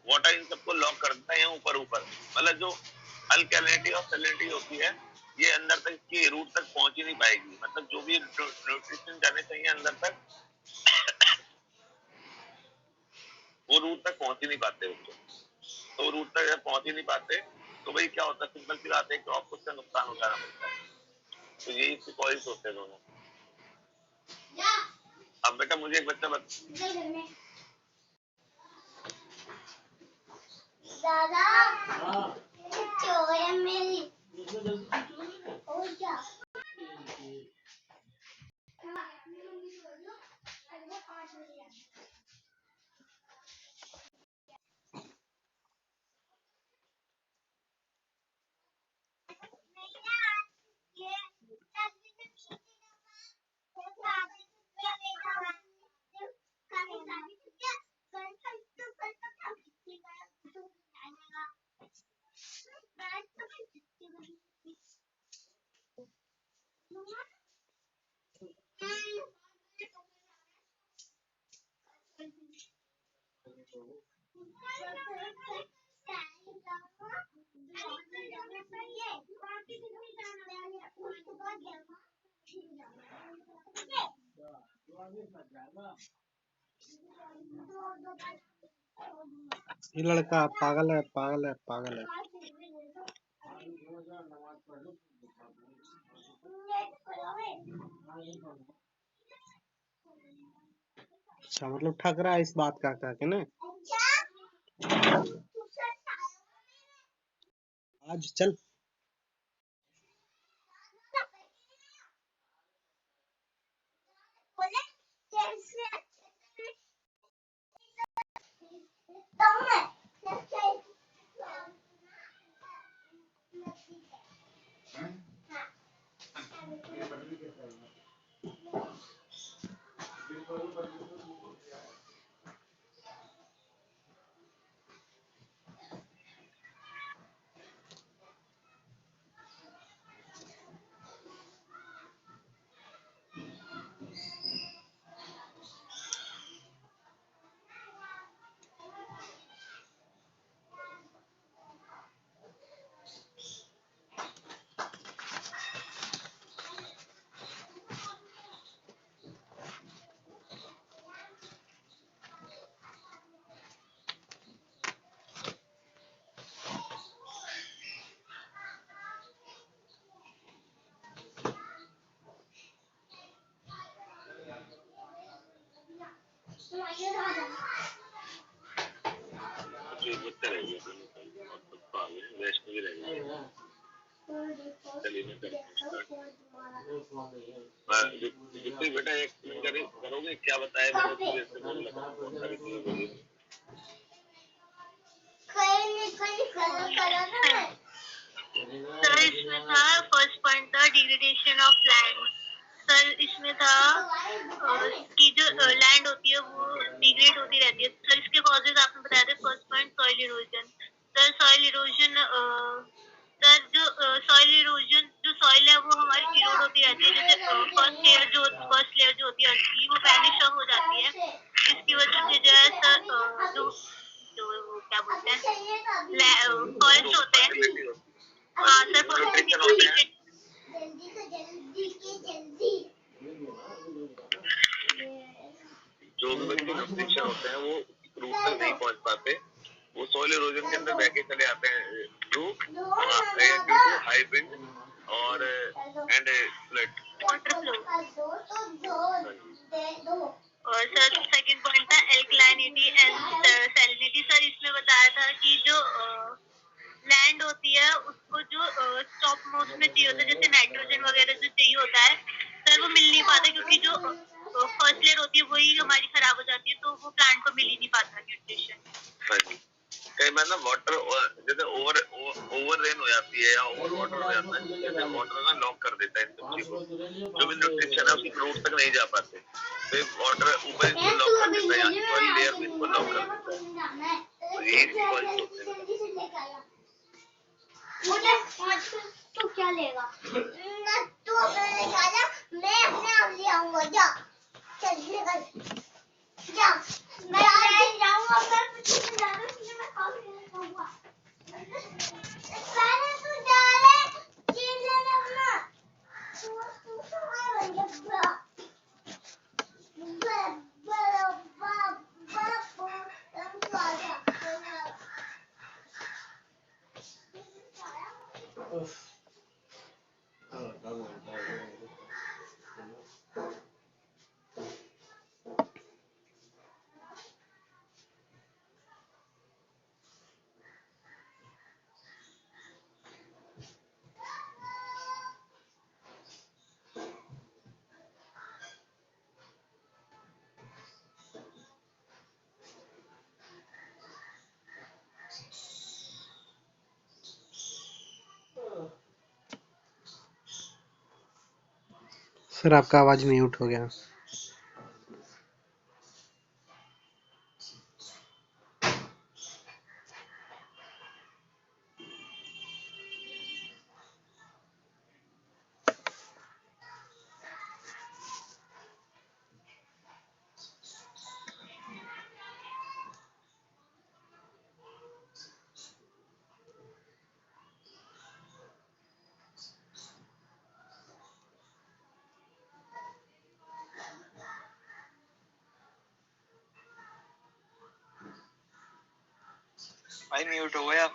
Speaker 1: वाटर इन सबको लॉक कर देता है यहाँ ऊपर ऊपर। मतलब जो अल्कैलिनिटी और सैलिनिटी होती है ये अंदर तक, इसकी रूट तक पहुंच ही नहीं पाएगी, मतलब जो भी न्यूट्रिशन जाने चाहिए अंदर तक वो रूट तक पहुंच ही नहीं पाते उसको। तो रूट तक जब पहुंच ही नहीं पाते तो भाई क्या होता है, सिंपल सी बात है, क्रॉप को उसका नुकसान उठाना पड़ता है। तो यही इसके कॉइल्स होते हैं दोनों। अब बेटा मुझे एक बच्चा
Speaker 6: दादा चोर है मेरी और क्या ये
Speaker 7: ये लड़का पागल है, पागल है, पागल है। अच्छा, मतलब ठग रहा है इस बात का कह के ना। आज चल।
Speaker 1: बच्चा रह गया वैष्णो भी रह गया। चलिए मैं करता हूँ जितनी बेटा एक्सप्लेन करोगे क्या बताए बहुत सारी चीजें बोली।
Speaker 2: सर इसमें था फर्स्ट पॉइंट था डिग्रेडेशन ऑफ लैंड। सर इसमें था कि जो लैंड होती है वो डिग्रेड होती रहती है। सर इसके कॉजेज आपने बताया थे। First point soil erosion. Sir soil erosion sir जो सॉइल इरोजन जो सॉइल है वो हमारी इरोड होती रहती है। जैसे फर्स्ट लेयर जो होती है अर्थ की वो वैनिश हो जाती है, जिसकी वजह से जो है सर जो जो क्या बोलते हैं फॉरेस्ट होते हैं। हाँ सर
Speaker 1: न्यूट्रिशन होते हैं जो भी बच्चे न्यूट्रिशन होते हैं वो रूट तक नहीं पहुंच पाते, वो सॉइल इरोजन के अंदर बह के चले आते हैं ड्यू टू हाई विंड और एंड फ्लड
Speaker 2: वाटर फ्लो। और सर सेकंड पॉइंट था एल्कलाइनिटी एंड सैलिनिटी। सर इसमें बताया था कि जो लैंड होती है उसको जो टॉप मोस्ट में चाहिए होता है, जैसे नाइट्रोजन वगैरह जो चाहिए होता है सर वो मिल नहीं पाता, क्योंकि जो फर्स्ट लेयर होती है वही हमारी खराब हो जाती है, तो वो प्लांट को मिल ही नहीं पाता न्यूट्रिशन।
Speaker 1: हाँ जी, कई बार ना वाटर जैसे ओवर रेन हो जाती है या ओवर वाटर हो जाता है, जैसे वाटर ना लॉक कर देता है सब्जी को, जो भी न्यूट्रिशन है उसकी रूट तक नहीं जा पाते, तो वाटर ऊपर इसको लॉक कर देता है या सॉइल लेयर भी इसको लॉक कर देता है। तो यही सॉइल होते हैं।
Speaker 6: तू क्या लेगा? तू अपने लेके आ जा, मैं अपने आप ले आऊंगा। जा चल निकल जा, मैं आज जाऊंगा। मैं कुछ नहीं जाना, इसलिए मैं कॉल करूंगा। पहले तू जा ले चीज लेने अपना। तू आ गया
Speaker 7: सर आपका आवाज म्यूट हो गया।
Speaker 4: भाई म्यूट हो गया।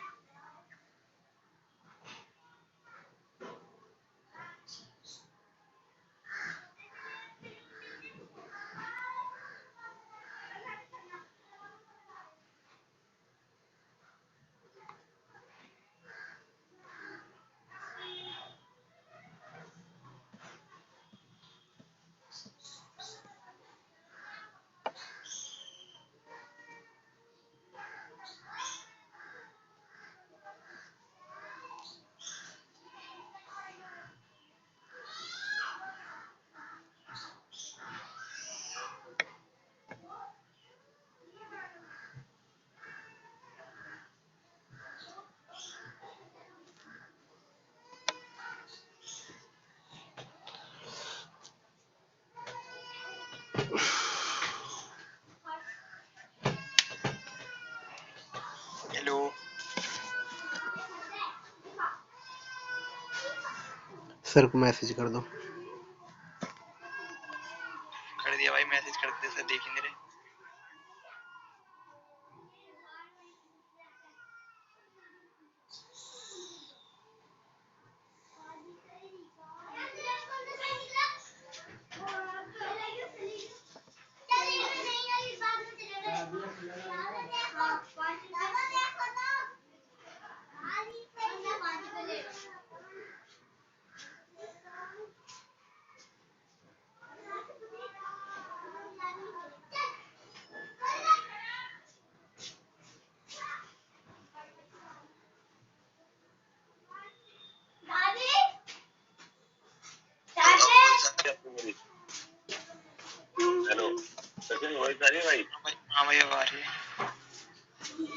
Speaker 4: हेलो
Speaker 7: सर को मैसेज कर दो।
Speaker 4: कर दिया भाई, मैसेज कर दिया सर, देख ही नहीं रहे।
Speaker 1: हेलो सचिन, वॉइस आ रही है भाई?
Speaker 4: हाँ भाई अब आ रही है।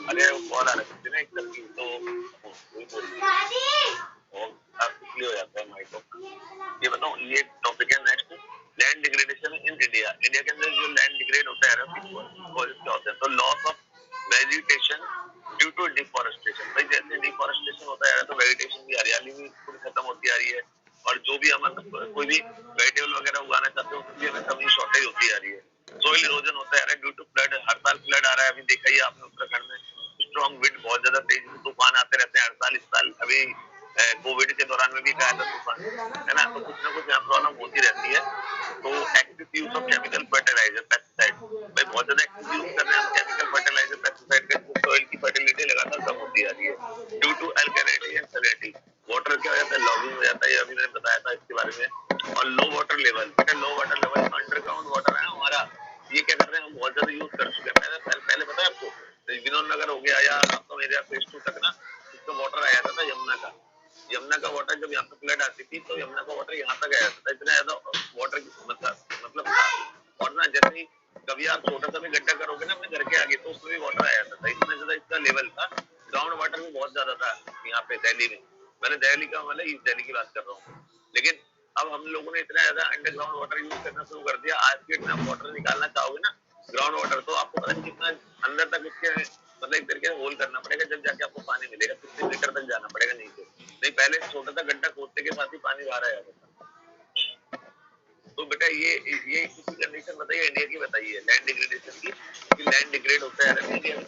Speaker 1: अरे वो कॉल आ रही थी ना एक तरह तो वही बोल रही है और इसलिए हो जाता है माइक ऑफ। ये बताओ, ये टॉपिक है next, land degradation in India. India के अंदर जो लैंड डिग्रेड होता है कॉजेस क्या होते हैं? तो loss of vegetation due to deforestation. भाई जैसे डिफॉरेस्टेशन होता है तो वेजिटेशन की हरियाली भी पूरी खत्म होती आ रही है, और जो भी हम कोई भी वेजिटेबल वगैरह उगाना चाहते हैं उसकी हमें कमी शॉर्टेज होती आ रही है। सोइल इरोजन होता है ड्यू टू फ्लड। हर साल फ्लड आ रहा है, अभी देखा ही आपने उत्तराखंड में स्ट्रॉन्ग विंड, बहुत ज्यादा तेज तूफान आते रहते हैं हर साल। इस साल अभी कोविड के दौरान में भी आया था तूफान, है ना? तो कुछ ना कुछ यहाँ प्रॉब्लम होती रहती है। तो excess use of chemical fertiliser, pesticide, भाई बहुत ज्यादा एक्सेस यूज कर रहे हैं हम केमिकल फर्टिलाइजर पेस्टिसाइड का, जिससे सॉइल की फर्टिलिटी लगातार कम होती आ रही है due to alkalinity and salinity. Water क्या हो जाता है? लॉगिंग हो जाता है, अभी मैंने बताया था इसके बारे में। और लो वाटर लेवल, बेटा लो वाटर लेवल अंडरग्राउंड वाटर है हमारा, ये क्या कर रहे हैं हम बहुत ज्यादा यूज कर चुके हैं। मैंने पहले पता है आपको, विनोद नगर हो गया या आपका मेरे फेज 2 तक ना, इसका वाटर आया था यमुना का। यमुना का वाटर जब यहाँ पे फ्लड आती थी तो यमुना का वाटर यहाँ तक आया था, इतना ज्यादा वाटर मतलब था। और ना जैसे ही कभी आप छोटा सा भी गड्ढा करोगे ना अपने घर के आगे तो उसमें भी वाटर आया था, इतना ज्यादा इसका लेवल था। ग्राउंड वाटर भी बहुत ज्यादा था यहाँ पे दिल्ली में। मैंने दिल्ली का मतलब ईस्ट दिल्ली की बात कर रहा हूँ। लेकिन अब हम लोगों ने इतना ज्यादा अंडरग्राउंड वाटर यूज करना शुरू कर दिया। आज के डेट में आप वाटर निकालना चाहोगे ना ग्राउंड वाटर, तो आपको पता नहीं कितना अंदर तक उसके मतलब एक तरीके से होल करना पड़ेगा, जब जाके आपको पानी मिलेगा। 50 मीटर तक जाना पड़ेगा नीचे, नहीं पहले छोटा सा गड्ढा खोदने के साथ ही पानी बाहर आ जाता था। तो बेटा ये किसी कंडीशन बताइए इंडिया की, बताइए लैंड डिग्रेडेशन की, कि लैंड डिग्रेड होता है ना इंडिया में।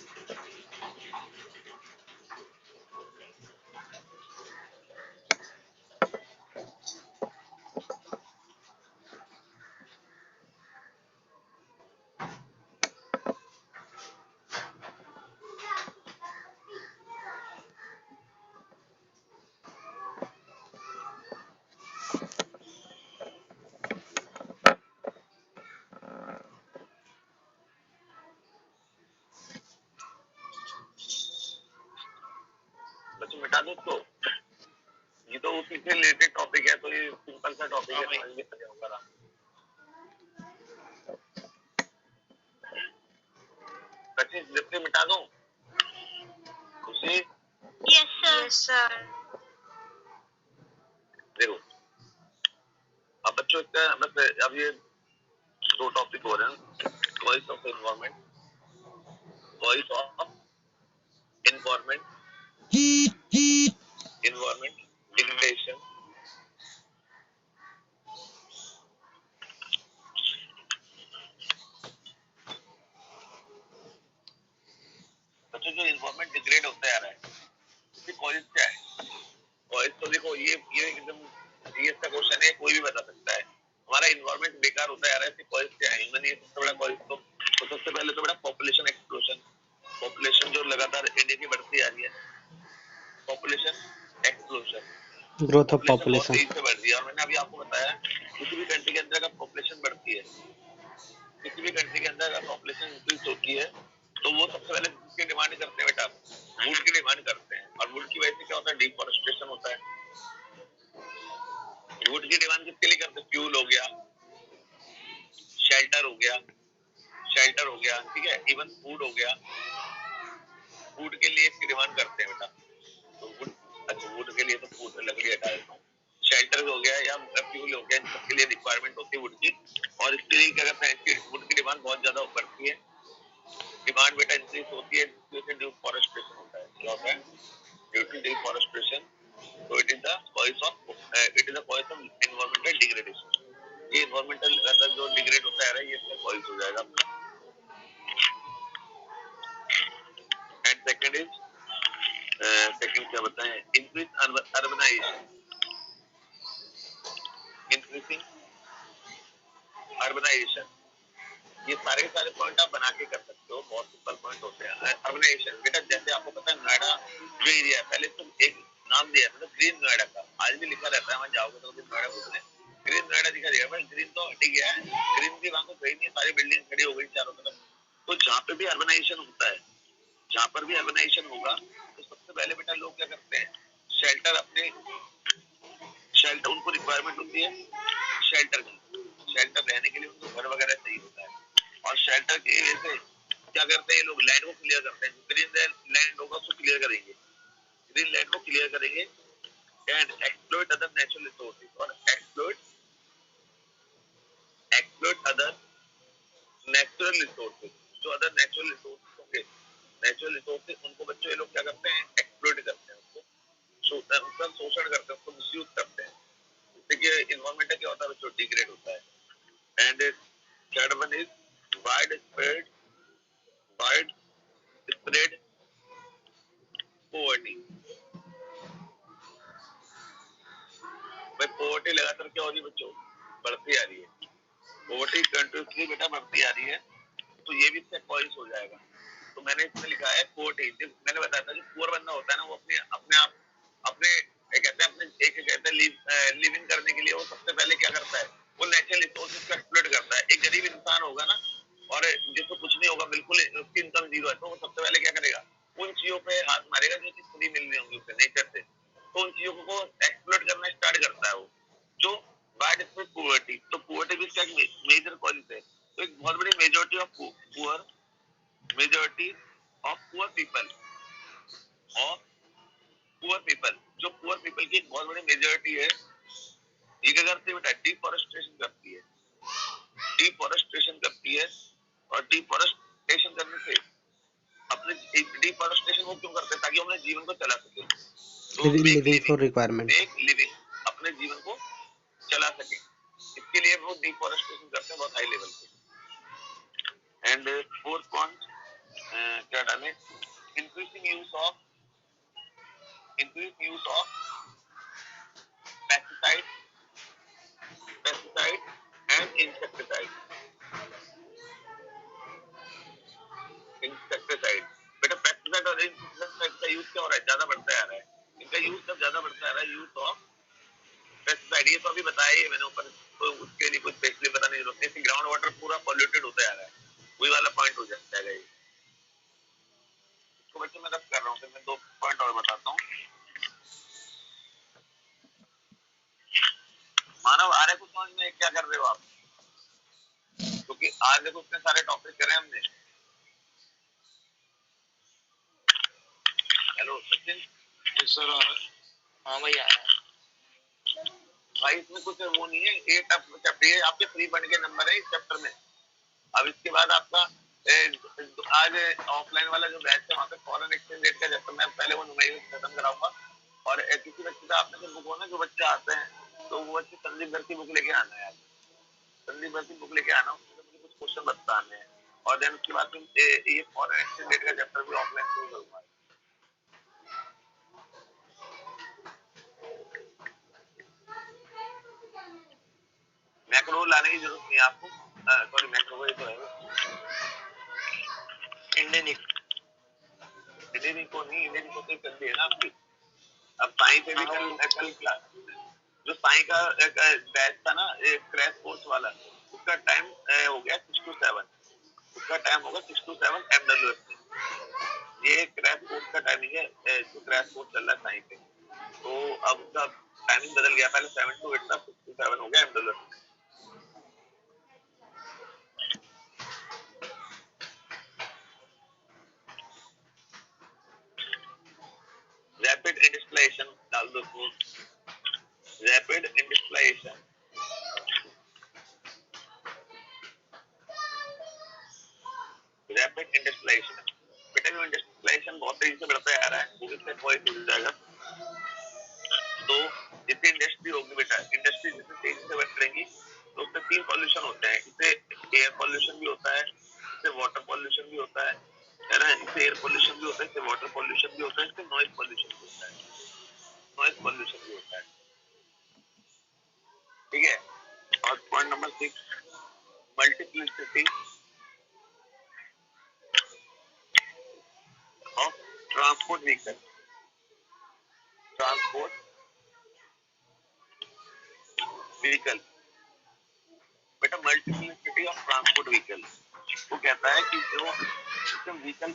Speaker 1: बच्चों मिटा दो उसको, ये तो उसी से रिलेटेड टॉपिक है, तो ये सिंपल सा टॉपिक है, समझ में आ जाऊंगा। कच्ची लिफ्ट मिटा दो खुशी।
Speaker 2: Yes sir.
Speaker 1: देखो अब बच्चों इसका बस अब ये 2 टॉपिक हो रहे हैं, voice of environment, voice of environment, environment degradation. बच्चों जो एनवायरमेंट डिग्रेड होता जा रहा है, इसकी कॉजेज क्या है? कॉजेज तो देखो ये एकदम जीएस का क्वेश्चन है, कोई भी बता सकता है। हमारा इन्वायरमेंट बेकार होता जा रहा है, इसकी कॉजेज क्या है? ह्यूमन ये सबसे बड़ा कॉजेज तो सबसे पहले तो बड़ा पॉपुलेशन एक्सप्लोजन, पॉपुलेशन जो लगातार इंडिया की बढ़ती आ रही है, पॉपुलेशन एक्सप्लोजन,
Speaker 7: ग्रोथ ऑफ
Speaker 1: बहुत
Speaker 7: पॉपुलेशन।
Speaker 1: तेजी से बढ़ रही है। और मैंने अभी आपको बताया किसी भी कंट्री के अंदर का पॉपुलेशन बढ़ती है, किसी भी कंट्री के अंदर का पॉपुलेशन इंक्रीज होती है, तो वो सबसे पहले किसकी डिमांड करते हैं बेटा? वुड की डिमांड करते हैं। और वुड की वजह से क्या होता है? डिफॉरेस्टेशन होता है। वुड की डिमांड किसके लिए करते हैं? फ्यूल हो गया, शेल्टर हो गया, शेल्टर हो गया, ठीक है, इवन फूड हो गया, फूड के लिए इसकी डिमांड करते हैं बेटा। तो वुड, अच्छा वुड के लिए तो फूड लकड़ी हटा देता हूँ, शेल्टर हो गया या फ्यूल हो गया, इन सबके लिए रिक्वायरमेंट होती है वुड की। और इसके लिए क्या करते हैं? इसकी वुड की डिमांड बहुत ज्यादा बढ़ती है, डिमांड बेटा इंक्रीज होती है, डिफॉरेस्टेशन होता है। क्या होता है? Due to deforestation, so it is the cause of environmental degradation। ये environmental जो डिग्रेड होता है ये इसका कॉज हो जाएगा। एंड सेकंड इज, सेकंड क्या बताएं? Increase urbanisation, increasing urbanisation. ये सारे पॉइंट आप बना के कर सकते हो, बहुत सिंपल पॉइंट होते हैं। अर्बनाइजेशन बेटा, जैसे आपको पता है नोएडा जो एरिया है, पहले तो एक नाम दिया था ग्रीन नोएडा का, आज भी लिखा रहता है, वहाँ जाओगे तो नोएडा बोलते हैं, ग्रीन नोएडा दिखा दिया। भाई ग्रीन तो हट गया है, ग्रीन की वहाँ को कहीं नहीं, सारी बिल्डिंग खड़ी हो गई चारों तरफ। तो जहाँ पे भी अर्बनाइजेशन होता है, जहाँ पर भी अर्बनाइजेशन होगा, तो सबसे पहले बेटा लोग क्या करते हैं? शेल्टर, अपने शेल्टर, उनको रिक्वायरमेंट होती है शेल्टर की, शेल्टर रहने के लिए उनको घर वगैरह चाहिए होता है। और शेल्टर की वजह से क्या करते हैं ये लोग? लैंड को क्लियर करते हैं, ग्रीन लैंड होगा उसको क्लियर करेंगे, ग्रीन लैंड को क्लियर करेंगे and exploit other natural resources. और एक्सप्लॉइट अदर नेचुरल रिसोर्सेज, जो अदर नेचुरल रिसोर्सेज होंगे, नेचुरल रिसोर्सेज, उनको बच्चों ये लोग क्या करते हैं? एक्सप्लॉइट करते हैं, उसका शोषण करते हैं, उसको मिसयूज करते हैं। देखिए इन्वायरमेंट क्या होता है बच्चों? डिग्रेड होता है। And third one is wide spread poverty. भाई पॉवर्टी लगातार क्या हो रही है बच्चों? बढ़ती आ रही है, पॉवर्टी कंटिन्यूसली बेटा बढ़ती आ रही है, तो ये भी इससे कॉज हो जाएगा। तो मैंने इसमें लिखा है पॉवर्टी, मैंने बताया था जो पुअर बंदा होता है ना, वो अपने कहते हैं अपने एक कहते हैं लिविंग करने के लिए वो सबसे पहले क्या करता है? वो नेचुरल रिसोर्सेज का एक्सप्लॉइट करता है। एक गरीब इंसान होगा ना, और जिसको कुछ नहीं होगा, बिल्कुल उसकी इनकम जीरो है, तो वो सबसे पहले क्या करेगा? उन चीजों पे हाथ मारेगा जो चीज फ्री मिल रही होंगी उसे नेचर से, तो उन चीजों को एक्सप्लॉइट करना स्टार्ट करता है वो, जो वाइड स्प्रेड पॉवर्टी। तो पॉवर्टी भी क्या मेजर कॉजेज है? तो एक बहुत बड़ी मेजॉरिटी ऑफ पुअर पीपल, जो पुअर पीपल की एक बहुत बड़ी मेजॉरिटी है, ये क्या करती है बेटा? डिफॉरेस्टेशन करती है, डिफॉरेस्टेशन करती है। और डिफॉरेस्टेशन करने से अपने डिफॉरेस्टेशन वो क्यों करते हैं? ताकि अपने जीवन को चला सके, तो
Speaker 7: living for requirement.
Speaker 1: Make living, अपने जीवन को चला सके, इसके लिए वो डिफॉरेस्टेशन करते हैं बहुत हाई लेवल पे। एंड फोर्थ पॉइंट क्या डालें? Increasing use of pesticide and insecticide. बेटा पेस्टिसाइड और इंसेक्टिसाइड का यूज क्या हो रहा है? ज्यादा बढ़ता जा रहा है। इनका यूज जब ज्यादा बढ़ता जा रहा है, यूज ऑफ पेस्टिसाइड, ये तो अभी बताया ही मैंने ऊपर, तो उसके लिए कुछ स्पेशली बताने की जरूरत नहीं। ग्राउंड वाटर पूरा पॉल्यूटेड होता जा रहा है, वही वाला पॉइंट हो जाएगा ये। इसको बच्चों मैं रब कर रहा हूँ, फिर मैं 2 पॉइंट और बताता हूँ। मानव आ रहे कुछ समझ में? क्या कर रहे हो आप? क्योंकि आज देखो इतने सारे टॉपिक करे हमने। हेलो सचिन।
Speaker 3: सर
Speaker 4: हाँ भाई आ रहा है
Speaker 1: भाई, इसमें कुछ वो नहीं है, 8 चैप्टर ये आपके फ्री बन के नंबर है इस चैप्टर में। अब इसके बाद आपका आज ऑफलाइन वाला जो बैच है वहाँ पे फॉरेन एक्सचेंज रेट का चैप्टर मैं पहले वो नुमाइश खत्म कराऊंगा। और किसी बच्चे का आपने बुक हो ना, जो बच्चे आते हैं तो वो बच्चे संदीप भर की बुक लेके आना है, संदीप भर की बुक लेके आना, उसमें मुझे कुछ क्वेश्चन बताने हैं। और देन उसके बाद ये फॉरेन एक्सचेंज रेट का चैप्टर भी ऑफलाइन शुरू करूंगा। मैक्रो लाने की जरूरत नहीं है आपको, सॉरी मैक्रो ये तो है इंडियन को नहीं, इंडियन को तो कर दिया ना आपकी। अब साई पे भी कल क्लास, जो साई का बैच था ना क्रैश कोर्स वाला, उसका टाइम हो गया 6 to 7, उसका टाइम होगा 6 to 7 MWF में। ये क्रैश कोर्स का टाइमिंग है जो क्रैश कोर्स चल रहा है साई पे, तो अब उसका टाइमिंग बदल गया, पहले 7 to 8 था, 6 to 7 हो गया MWF में। रैपिड इंडस्ट्रियलाइजेशन डाल दो, रैपिड इंडस्ट्रियलाइजेशन, रैपिड इंडस्ट्रियलाइजेशन बेटा, जो इंडस्ट्रियलाइजेशन बहुत तेजी से बढ़ता आ रहा है, वो इससे कोई टूट जाएगा। तो जितनी इंडस्ट्री होगी बेटा, इंडस्ट्री जितनी तेजी से बढ़ रहेगी तो उससे 3 पॉल्यूशन होते हैं। इससे एयर पॉल्यूशन भी होता है, इससे वाटर पॉल्यूशन भी होता है ना, इससे एयर पॉल्यूशन भी होता है, इससे वाटर पॉल्यूशन भी होता है, इससे नॉइज पॉल्यूशन भी होता है, नॉइज पॉल्यूशन भी होता है। ठीक है। और point number 6, multiplicity of transport vehicle, transport vehicle बेटा, मल्टीप्लिसिटी ऑफ ट्रांसपोर्ट व्हीकल। वो कहता है कि जो व्हीकल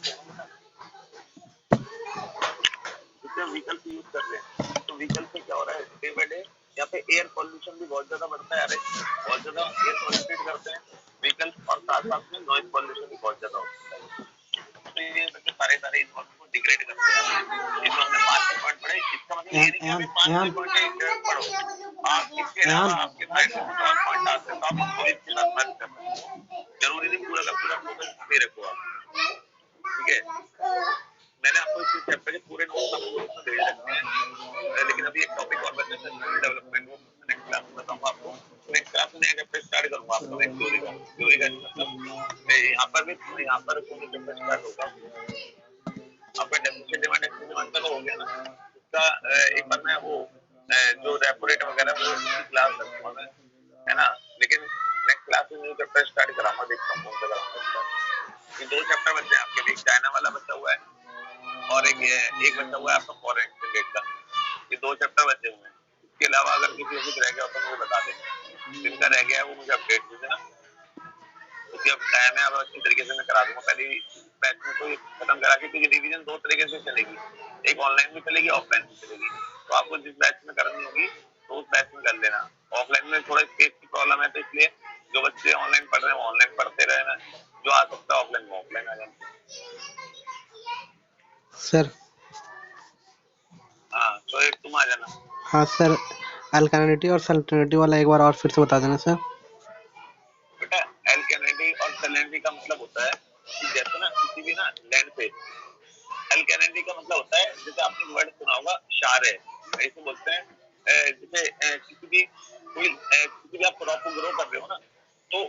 Speaker 1: यूज कर रहे हैं, तो व्हीकल से क्या हो रहा है डे बाय डे, यहाँ पे एयर पॉल्यूशन भी बहुत ज्यादा बढ़ता है, बहुत ज्यादा एयर पॉल्यूटेड करते हैं व्हीकल, और साथ साथ में नॉइज पॉल्यूशन भी बहुत ज्यादा होता है। तो ये सारे इन्वॉल्व को डिग्रेड करते हैं। ये तो हमने 5 पॉइंट पढ़े, इसका मतलब ये नहीं कि अभी 5 पॉइंट पढ़ो, आप इसके अलावा आपके साइड से कुछ और पॉइंट आते हैं तो आप उसको इसके साथ मैच कर सकते हैं। जरूरी नहीं पूरा का पूरा फोकस पे रखो आप। ठीक है, मैंने आपको इस चैप्टर के पूरे नोट्स आपको ग्रुप में भेज रखे हैं, लेकिन अभी एक टॉपिक और बचा है ह्यूमन डेवलपमेंट, वो नेक्स्ट क्लास में बताऊंगा आपको। नेक्स्ट क्लास में नया चैप्टर स्टार्ट करूंगा आपको, एक थ्योरी का मतलब यहाँ पर भी, यहाँ पर कोई चैप्टर स्टार्ट होगा आपका डेफिनेशन डिमांड का तो हो गया ना, उसका एक बार मैं वो जो रेपो रेट वगैरह वो क्लास रखूंगा मैं, है ना, लेकिन नेक्स्ट क्लास में न्यू चैप्टर स्टार्ट कराऊंगा, देखता हूँ कौन सा कराऊंगा। ये 2 चैप्टर बचे हैं आपके, एक चाइना वाला बचा हुआ है और एक बचा हुआ है आपका फॉरेन एक्सचेंज का, ये 2 चैप्टर बचे हुए हैं। इसके अलावा अगर किसी को कुछ रह गया तो मुझे बता देना, जिनका रह गया है वो मुझे अपडेट दे देना, क्योंकि अब टाइम है, अब अच्छी तरीके से मैं करा दूंगा। पहले बैच में तो खत्म करा के, क्योंकि रिवीजन 2 तरीके से चलेगी, एक ऑनलाइन भी चलेगी, ऑफलाइन भी चलेगी, तो आपको जिस बैच में करनी होगी तो उस बैच में कर लेना। ऑफलाइन में थोड़ा स्पेस की प्रॉब्लम है, तो इसलिए जो बच्चे ऑनलाइन पढ़ रहे हैं वो ऑनलाइन पढ़ते रहना, जो आ सकता है ऑफलाइन में ऑफलाइन आ जाना।
Speaker 7: सर
Speaker 1: हाँ तो एक तुम आ जाना।
Speaker 7: हाँ सर, अल्कालिनिटी और सैलिनिटी वाला एक बार और फिर से बता देना सर।
Speaker 1: बेटा अल्कालिनिटी और सैलिनिटी का मतलब होता है कि जैसे ना किसी भी ना लैंड पे, अल्कालिनिटी का मतलब होता है, जैसे आपने वर्ड सुना होगा क्षार है, ऐसे बोलते हैं, जैसे किसी भी आप क्रॉप को ग्रो कर रहे हो ना, तो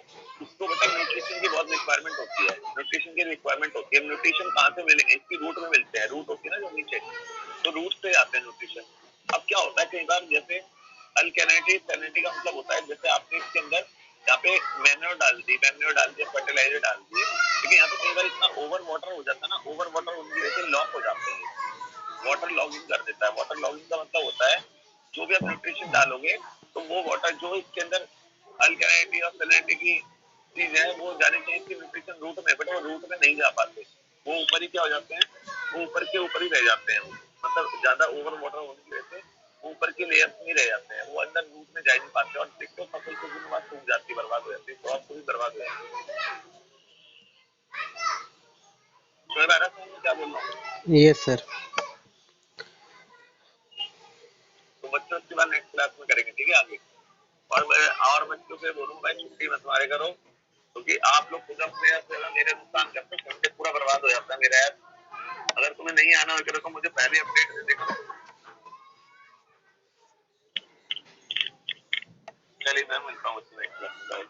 Speaker 1: उसको बेटा न्यूट्रिशन की बहुत रिक्वायरमेंट होती है, न्यूट्रिशन की रिक्वायरमेंट होती है। न्यूट्रिशन कहाँ से मिलेंगे, इसकी रूट में मिलते हैं, रूट होती है ना जो नीचे, तो रूट से आते हैं न्यूट्रिशन। अब क्या होता है कई बार, जैसे अल्कालिनिटी सैलिनिटी का मतलब होता है, जैसे आपने इसके अंदर यहाँ पे मैन्योर डाल दी, फर्टिलाइजर डाल दिए, लेकिन यहाँ पे कई बार इतना ओवर वाटर हो जाता है ना, ओवर वाटर होने की वजह से लॉक हो जाते हैं, वाटर लॉगिंग कर देता है। वाटर लॉगिंग का मतलब होता है जो भी आप न्यूट्रिशन डालोगे तो वो वाटर जो इसके अंदर अल्कालिनिटी और सैलिनिटी की चीज है वो जानी चाहिए, इसकी न्यूट्रिशन रूट में, बट वो रूट में नहीं जा पाते, वो ऊपर ही क्या हो जाते हैं, वो ऊपर के ऊपर ही रह जाते हैं, मतलब ज्यादा ओवर वाटर होने की वजह से ऊपर के लेयर्स में रह जाते हैं, वो अंदर रूट में जा ही नहीं पाते, और देखते हो फसल कुछ दिन बाद सूख जाती है, बर्बाद हो जाती है, क्रॉप पूरी बर्बाद हो जाती है। क्या बोल रहा हूँ?
Speaker 7: Yes sir.
Speaker 1: तो बच्चों इसके बाद नेक्स्ट क्लास में करेंगे, ठीक है आगे। और बच्चों से बोलूंगा भाई छुट्टी मत मारे करो, क्योंकि आप लोग खुद अपने मेरे नुकसान करते हैं, संडे पूरा बर्बाद हो जाता है मेरा यार। अगर तुम्हें नहीं आना हो तो मुझे पहले अपडेट दे देगा। चलिए मैं मिलता हूँ नेक्स्ट क्लास में।